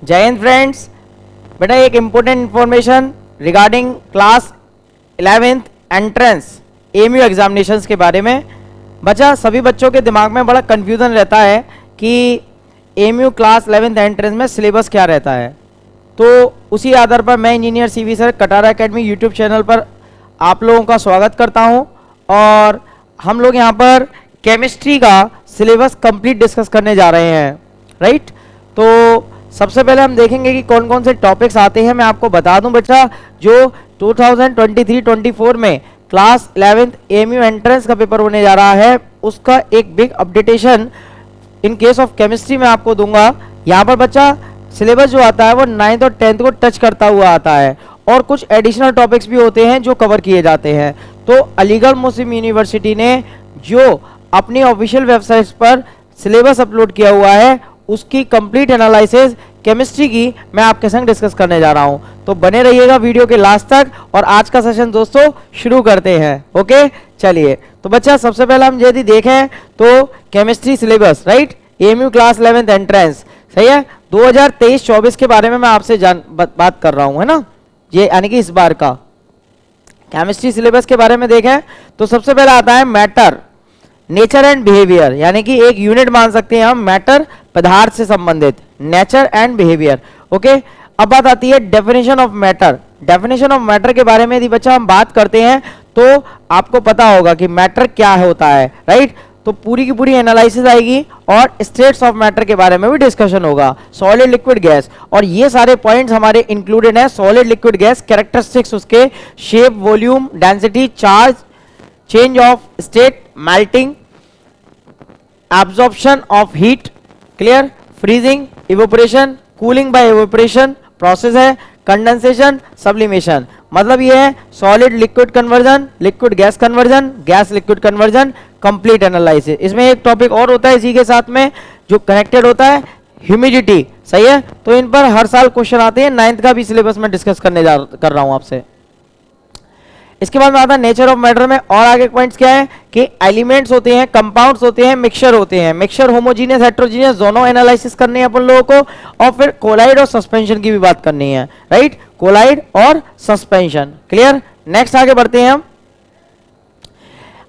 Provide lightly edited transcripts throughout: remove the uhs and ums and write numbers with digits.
जय हिंद फ्रेंड्स। बेटा एक important information regarding class 11th entrance MU examinations के बारे में। बच्चा सभी बच्चों के दिमाग में बड़ा कन्फ्यूज़न रहता है कि एमयू क्लास 11th एंट्रेंस में सिलेबस क्या रहता है। तो उसी आधार पर मैं engineer CV sir Katara academy YouTube channel पर आप लोगों का स्वागत करता हूं और हम लोग यहां पर केमिस्ट्री का सिलेबस कंप्लीट डिस्कस करने जा रहे हैं, राइट। तो सबसे पहले हम देखेंगे कि कौन कौन से टॉपिक्स आते हैं। मैं आपको बता दूं बच्चा, जो 2023-24 में क्लास 11th एमयू एंट्रेंस का पेपर होने जा रहा है, उसका एक big updation in case of chemistry में आपको दूंगा। यहाँ पर बच्चा सिलेबस जो आता है वो 9th और 10th को टच करता हुआ आता है और कुछ एडिशनल टॉपिक्स भी होते हैं जो कवर किए जाते हैं। तो अलीगढ़ मुस्लिम यूनिवर्सिटी ने जो अपनी ऑफिशियल वेबसाइट पर सिलेबस अपलोड किया हुआ है, उसकी कंप्लीट एनालिसिस केमिस्ट्री की मैं आपके संग डिस्कस करने जा रहा हूं। तो बने रहिएगा वीडियो के लास्ट तक और आज का सेशन दोस्तों शुरू करते हैं। ओके चलिए, तो बच्चा सबसे पहले हम यदि देखें तो chemistry syllabus, right, MU class 11th entrance, सही है, 2023-24 के बारे में मैं आपसे बात कर रहा हूं, है ना, ये यानी कि इस बार का केमिस्ट्री सिलेबस के बारे में देखें तो सबसे पहले आता है मैटर, नेचर एंड बिहेवियर, यानी कि एक यूनिट मान सकते हैं हम मैटर, पदार्थ से संबंधित, नेचर एंड बिहेवियर। ओके, अब बात आती है definition of matter. Definition of matter के बारे में यदि बच्चा हम बात करते हैं तो आपको पता होगा कि मैटर क्या होता है, राइट। तो पूरी की पूरी एनालिसिस आएगी और स्टेट्स ऑफ मैटर के बारे में भी डिस्कशन होगा, सॉलिड लिक्विड गैस, और ये सारे पॉइंट्स हमारे इंक्लूडेड हैं। सॉलिड लिक्विड गैस कैरेक्टरिस्टिक्स, उसके shape, volume, density, charge, change of state, melting, absorption of heat, clear, freezing, evaporation, cooling bye evaporation process है, कंडेंसेशन, सब्लिमेशन। मतलब ये है solid liquid conversion, liquid gas conversion, gas liquid conversion, complete analysis. इसमें एक topic और होता है इसी के साथ में जो कनेक्टेड होता है, ह्यूमिडिटी, सही है। तो इन पर हर साल क्वेश्चन आते हैं, 9th का भी सिलेबस में डिस्कस कर रहा हूं आपसे। इसके बाद में आता है नेचर ऑफ मैटर में, और आगे पॉइंट्स क्या है कि एलिमेंट्स होते हैं, कंपाउंड्स होते हैं, मिक्सचर होते हैं, मिक्सचर होमोजीनियस, हेट्रोजीनियस, दोनों एनालिसिस करनी है अपन लोगों को, और फिर कोलाइड और सस्पेंशन की भी बात करनी है, राइट, कोलाइड और सस्पेंशन, क्लियर। नेक्स्ट आगे बढ़ते हैं हम।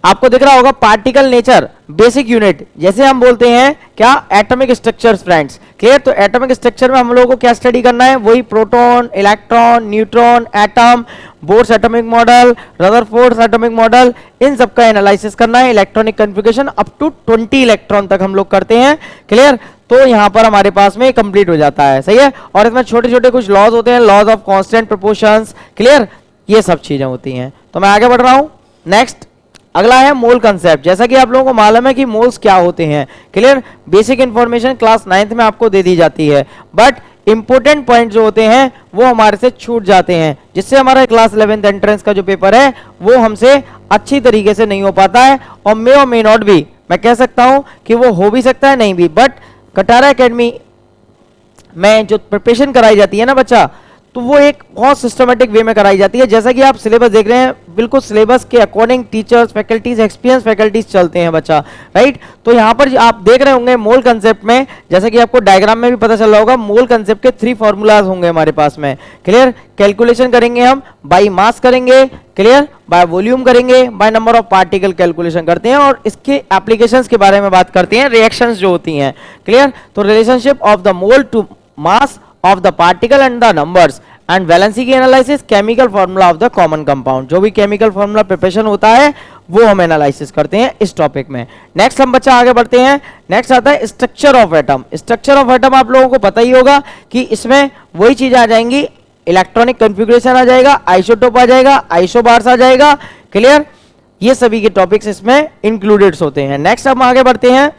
आपको दिख रहा होगा पार्टिकल नेचर, बेसिक यूनिट, जैसे हम बोलते हैं क्या, एटॉमिक स्ट्रक्चर्स फ्रेंड्स, क्लियर। तो एटॉमिक स्ट्रक्चर में हम लोगों को क्या स्टडी करना है, वही proton, electron, neutron, atom, Bohr's atomic model, Rutherford atomic model, इन सब का एनालिसिस करना है। Electronic configuration up to 20 electron तक हम लोग करते हैं, क्लियर। तो यहां पर हमारे पास में कंप्लीट हो जाता है, सही है। और इसमें छोटे छोटे कुछ लॉज होते हैं, laws of constant proportions, clear, ये सब चीजें होती हैं। तो मैं आगे बढ़ रहा हूं। नेक्स्ट अगला है मोल कंसेप्ट। जैसा कि आप लोगों को मालूम है कि मोल्स क्या होते हैं, clear, basic information class 9th में आपको दे दी जाती है, बट इंपॉर्टेंट पॉइंट जो होते हैं वो हमारे से छूट जाते हैं, जिससे हमारा क्लास 11th एंट्रेंस का जो पेपर है वो हमसे अच्छी तरीके से नहीं हो पाता है, और मे नॉट भी, मैं कह सकता हूं कि वो हो भी सकता है, नहीं भी। बट कटारा एकेडमी में जो प्रिपरेशन कराई जाती है ना बच्चा, तो वो एक बहुत सिस्टमेटिक वे में कराई जाती है। जैसा कि आप सिलेबस देख रहे हैं, बिल्कुल सिलेबस के according teachers, faculties, experience faculties चलते हैं बच्चा, राइट। तो यहाँ पर आप देख रहे होंगे मोल कंसेप्ट में, जैसा कि आपको डायग्राम में भी पता चल रहा होगा, मोल कंसेप्ट के 3 फॉर्मूलाज होंगे हमारे पास में, क्लियर। कैलकुलेशन करेंगे हम, बाई मास करेंगे, क्लियर, बाय वॉल्यूम करेंगे, by number of particle calculation करते हैं, और इसके एप्लीकेशंस के बारे में बात करते हैं, रिएक्शंस जो होती हैं, क्लियर। तो relationship of the mole to mass of the particle and the numbers, and valency की analysis, chemical formula of the common compound, जो भी केमिकल फार्मूला प्रिपरेशन होता है वो हम एनालिसिस करते हैं इस टॉपिक में। नेक्स्ट हम बच्चा आगे बढ़ते हैं। नेक्स्ट आता है structure of atom. Structure of atom आप लोगों को पता ही होगा कि इसमें वही चीज आ जाएंगी, इलेक्ट्रॉनिक कॉन्फ़िगरेशन आ जाएगा, आइसोटोप आ जाएगा, आइसोबार्स आ जाएगा, क्लियर, ये सभी के टॉपिक्स इसमें इंक्लूडेड होते हैं। नेक्स्ट हम आगे बढ़ते हैं,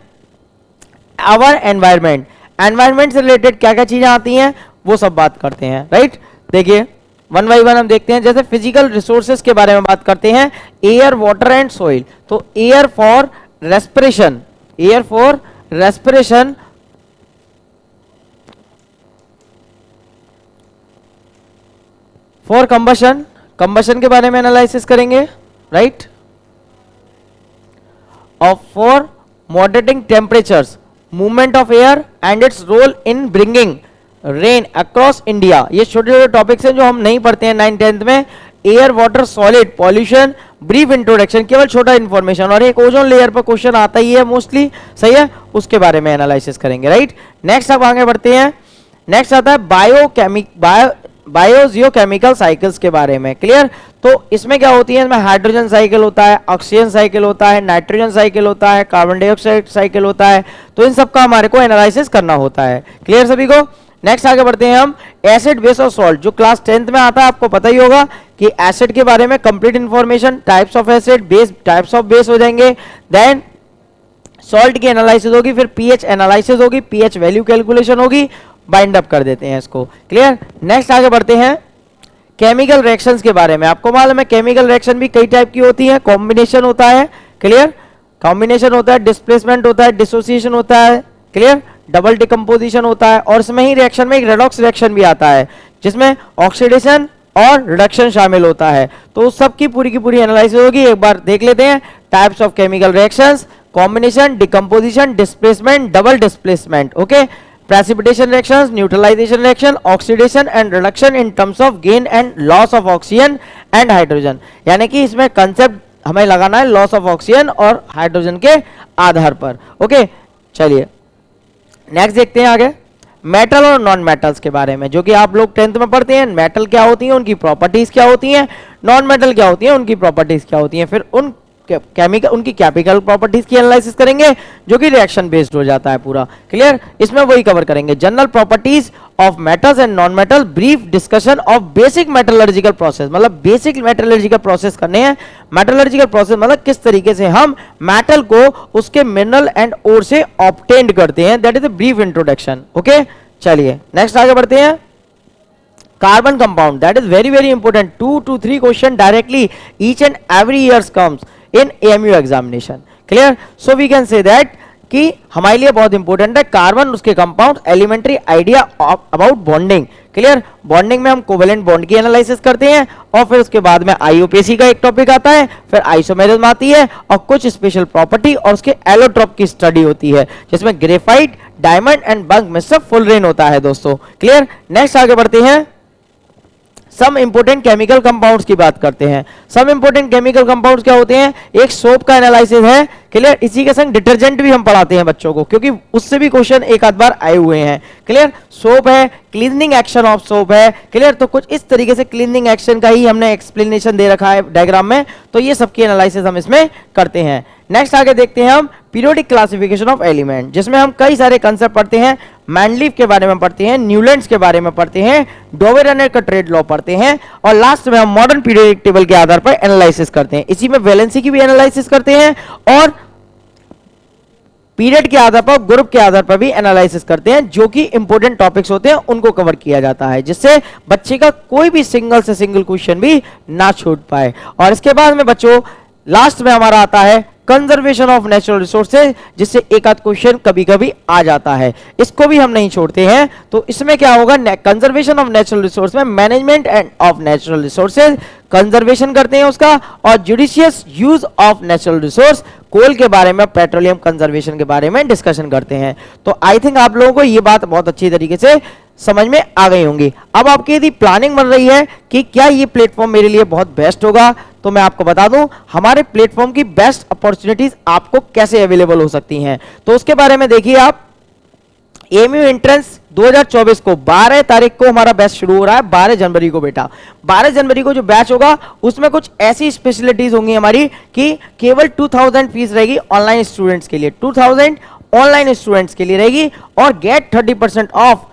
आवर एनवायरमेंट। एनवायरमेंट से रिलेटेड क्या क्या चीजें आती हैं वो सब बात करते हैं, राइट। देखिए वन बाई वन हम देखते हैं। जैसे फिजिकल रिसोर्सेज के बारे में बात करते हैं, एयर, वाटर एंड सॉइल। तो air for respiration, air for respiration, for combustion, combustion के बारे में एनालिसिस करेंगे, राइट, और for moderating temperatures, movement of air and its role in bringing rain across India. ये छोटे छोटे टॉपिक्स हैं जो हम नहीं पढ़ते हैं 9th 10th में। Air water solid pollution brief introduction, केवल छोटा इन्फॉर्मेशन। और एक ओजोन लेयर पर क्वेश्चन आता ही है मोस्टली, सही है, उसके बारे में एनालिसिस करेंगे, राइट। नेक्स्ट अब आगे बढ़ते हैं। नेक्स्ट आता है बायोजियोकेमिकल साइकिल्स के बारे में, क्लियर। तो इसमें क्या होती है, इसमें हाइड्रोजन साइकिल होता है, ऑक्सीजन साइकिल होता है, नाइट्रोजन साइकिल होता है, कार्बन डाइऑक्साइड साइकिल होता है। तो इन सब का हमारे को एनालिसिस करना होता है, क्लियर सभी को। नेक्स्ट आगे बढ़ते हैं हम। एसिड बेस और सॉल्ट, जो क्लास 10th में आता है आपको पता ही होगा कि एसिड के बारे में complete information, types of acid, base, types of base हो जाएंगे। देन सॉल्ट की एनालिसिस होगी, फिर पीएच एनालिसिस होगी, पीएच वैल्यू कैलकुलेशन होगी, बाइंड अप कर देते हैं इसको, क्लियर। नेक्स्ट आगे बढ़ते हैं केमिकल रिएक्शंस के बारे में। आपको मालूम है केमिकल रिएक्शन भी कई टाइप की होती है, कॉम्बिनेशन होता है, क्लियर, कॉम्बिनेशन होता है, डिस्प्लेसमेंट होता है, डिसोसिएशन होता है, क्लियर, डबल डिकम्पोजिशन होता है, और इसमें ही रिएक्शन में एक रेडॉक्स रिएक्शन भी आता है जिसमें ऑक्सीडेशन और रिडक्शन शामिल होता है। तो उस सब की पूरी एनालिसिस होगी, एक बार देख लेते हैं। Types of chemical reactions, combination, decomposition, displacement, double displacement, okay, precipitation reactions, neutralization reaction, oxidation and reduction in terms of gain and loss of oxygen and hydrogen। यानी कि इसमें कंसेप्ट हमें लगाना है लॉस ऑफ ऑक्सीजन और hydrogen के आधार पर, okay. चलिए नेक्स्ट देखते हैं आगे मेटल और नॉन मेटल्स के बारे में, जो कि आप लोग 10th में पढ़ते हैं। मेटल क्या होती है, उनकी प्रॉपर्टीज क्या होती हैं, नॉन मेटल क्या होती है, उनकी प्रॉपर्टीज क्या होती हैं, फिर उन केमिकल, उनकी केमिकल प्रॉपर्टीज की एनालिसिस करेंगे, जो कि रिएक्शन बेस्ड हो जाता है पूरा, क्लियर। इसमें वही कवर करेंगे, general properties of metals and non metal, brief discussion of basic metallurgical process, मतलब बेसिक मेटलर्जिकल प्रोसेस करने हैं। मेटलर्जिकल प्रोसेस मतलब किस तरीके से हम मेटल को उसके मिनरल एंड ओर से ऑब्टेन करते हैं, that is a brief introduction, okay. चलिए नेक्स्ट आगे बढ़ते हैं। Carbon compound, that is very important, 2 to 3 question directly each and every year comes in AMU examination, clear. So we can say that कि हमारे लिए बहुत इंपॉर्टेंट है carbon, उसके compound, elementary idea about bonding, clear. Bonding में हम covalent bond की analysis करते हैं, और फिर उसके बाद में आईयूपीएसी का एक टॉपिक आता है, फिर आइसोमेरिज्म आती है, और कुछ स्पेशल प्रॉपर्टी और उसके एलोट्रोप की स्टडी होती है, जिसमें ग्रेफाइट, डायमंड एंड बंक में सब फुल रेन होता है दोस्तों, क्लियर। नेक्स्ट आगे बढ़ते हैं, सम इंपोर्टेंट केमिकल कंपाउंड्स की बात करते हैं। सम इंपोर्टेंट केमिकल कंपाउंड्स क्या होते हैं, एक सोप का एनालिसिस है, क्लियर। इसी के संग डिटर्जेंट भी हम पढ़ाते हैं बच्चों को, क्योंकि उससे भी क्वेश्चन एक आध बार आए हुए हैं, क्लियर। सोप है, क्लीनिंग एक्शन ऑफ सोप है, क्लियर। तो कुछ इस तरीके से क्लीनिंग एक्शन का ही हमने एक्सप्लेनेशन दे रखा है डायग्राम में, तो ये सबकी एनालिसिस हम इसमें करते हैं। नेक्स्ट आगे देखते हैं हम पीरियोडिक क्लासिफिकेशन ऑफ एलिमेंट, जिसमें हम कई सारे कंसेप्ट पढ़ते हैं। मैनलीफ के बारे में पढ़ते हैं, न्यूलैंड्स के बारे में पढ़ते हैं, डोवेरेनर का ट्रेड लॉ पढ़ते हैं, और लास्ट में हम मॉडर्न पीरियोडिक टेबल के आधार पर एनालिसिस करते हैं। इसी में वैलेंसी की भी एनालिसिस करते हैं, और पीरियड के आधार पर, ग्रुप के आधार पर भी एनालिसिस करते हैं, जो कि इंपॉर्टेंट टॉपिक्स होते हैं उनको कवर किया जाता है, जिससे बच्चे का कोई भी सिंगल से सिंगल क्वेश्चन भी ना छूट पाए। और इसके बाद में बच्चों लास्ट में हमारा आता है कंजर्वेशन ऑफ नेचुरल रिसोर्सेज, जिससे एक आध क्वेश्चन कभी कभी आ जाता है, इसको भी हम नहीं छोड़ते हैं। तो इसमें क्या होगा, कंजर्वेशन ऑफ नेचुरल रिसोर्स में management and of natural resources, conservation करते हैं उसका, और judicious use of natural resource, coal के बारे में, पेट्रोलियम कंजर्वेशन के बारे में डिस्कशन करते हैं। तो आई थिंक आप लोगों को ये बात बहुत अच्छी तरीके से समझ में आ गई होंगी। अब आपकी यदि प्लानिंग बन रही है कि क्या ये प्लेटफॉर्म मेरे लिए बहुत बेस्ट होगा, तो मैं आपको बता दूं हमारे प्लेटफॉर्म की बेस्ट अपॉर्चुनिटीज आपको कैसे अवेलेबल हो सकती हैं। तो उसके बारे में देखिए आप, एमयू एंट्रेंस 2024 को 12 तारीख को हमारा बैच शुरू हो रहा है, 12 जनवरी को बेटा। 12 जनवरी को जो बैच होगा उसमें कुछ ऐसी स्पेशलिटीज होंगी हमारी कि केवल 2000 फीस रहेगी ऑनलाइन स्टूडेंट्स के लिए, 2000 ऑनलाइन स्टूडेंट्स के लिए रहेगी, और get 30% off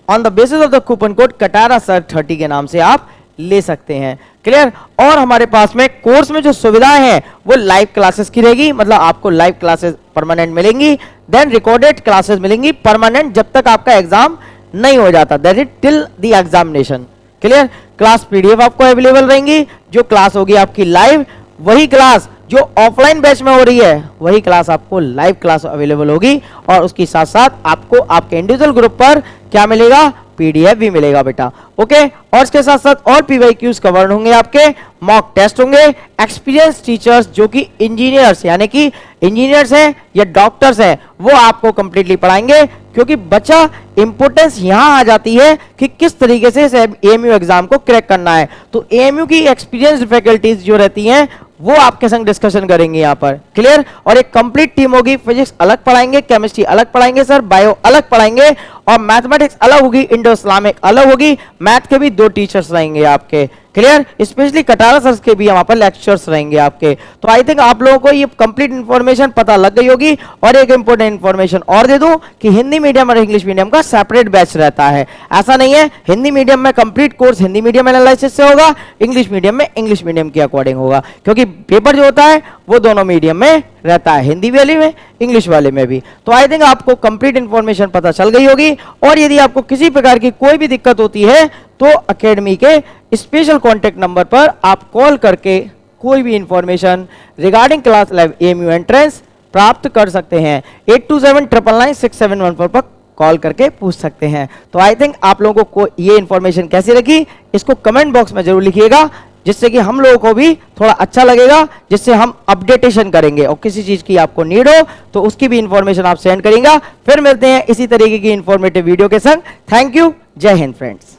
on the basis of the coupon code Katara sir 30 के नाम से आप ले सकते हैं, क्लियर। और हमारे पास में कोर्स में जो सुविधाएं हैं वो लाइव क्लासेस की रहेगी, मतलब आपको लाइव क्लासेस परमानेंट मिलेंगी, देन रिकॉर्डेड क्लासेस मिलेंगी परमानेंट जब तक आपका एग्जाम नहीं हो जाता, that is till the examination, clear. Class PDF आपको अवेलेबल रहेंगी, जो क्लास होगी आपकी लाइव, वही क्लास जो ऑफलाइन बैच में हो रही है वही क्लास आपको लाइव क्लास अवेलेबल होगी, और उसके साथ साथ आपको आपके इंडिविजुअल ग्रुप पर क्या मिलेगा, पीडीएफ भी मिलेगा बेटा, ओके। और इसके साथ साथ और पीवाईक्यूज कवर होंगे, आपके मॉक टेस्ट होंगे, एक्सपीरियंस टीचर्स जो कि इंजीनियर्स यानी कि इंजीनियर्स हैं या डॉक्टर्स हैं वो आपको कंप्लीटली पढ़ाएंगे, क्योंकि बच्चा इंपोर्टेंस यहां आ जाती है कि किस तरीके से इस एएमयू एग्जाम को क्रैक करना है। तो एएमयू की एक्सपीरियंस्ड फैकल्टीज जो रहती हैं वो आपके संग डिस्कशन करेंगे यहाँ पर, क्लियर। और एक कंप्लीट टीम होगी, फिजिक्स अलग पढ़ाएंगे, केमिस्ट्री अलग पढ़ाएंगे सर, बायो अलग पढ़ाएंगे, और मैथमेटिक्स अलग होगी, इंडो इस्लामिक अलग होगी, मैथ के भी 2 टीचर्स रहेंगे आपके, क्लियर। स्पेशली कटारा सर के भी वहां पर लेक्चर्स रहेंगे आपके। तो आई थिंक आप लोगों को ये कंप्लीट इंफॉर्मेशन पता लग गई होगी। और एक इंपॉर्टेंट इंफॉर्मेशन और दे दूं कि हिंदी मीडियम और इंग्लिश मीडियम का सेपरेट बैच रहता है। ऐसा नहीं है, हिंदी मीडियम में complete course Hindi medium analysis से होगा, इंग्लिश मीडियम में इंग्लिश मीडियम के अकॉर्डिंग होगा, क्योंकि पेपर जो होता है वो दोनों मीडियम में रहता है, हिंदी वाले में, इंग्लिश वाले में भी। तो आई थिंक आपको कंप्लीट इंफॉर्मेशन पता चल गई होगी। और यदि आपको किसी प्रकार की कोई भी दिक्कत होती है तो एकेडमी के स्पेशल कॉन्टेक्ट नंबर पर आप कॉल करके कोई भी information regarding class 11 AMU entrance प्राप्त कर सकते हैं। 8279996714 पर कॉल करके पूछ सकते हैं। तो आई थिंक आप लोगों को ये इंफॉर्मेशन कैसी लगी इसको कमेंट बॉक्स में जरूर लिखिएगा, जिससे कि हम लोगों को भी थोड़ा अच्छा लगेगा, जिससे हम अपडेटेशन करेंगे और किसी चीज की आपको नीड हो तो उसकी भी इंफॉर्मेशन आप सेंड करेंगे। फिर मिलते हैं इसी तरीके की इंफॉर्मेटिव वीडियो के संग। थैंक यू, जय हिंद फ्रेंड्स।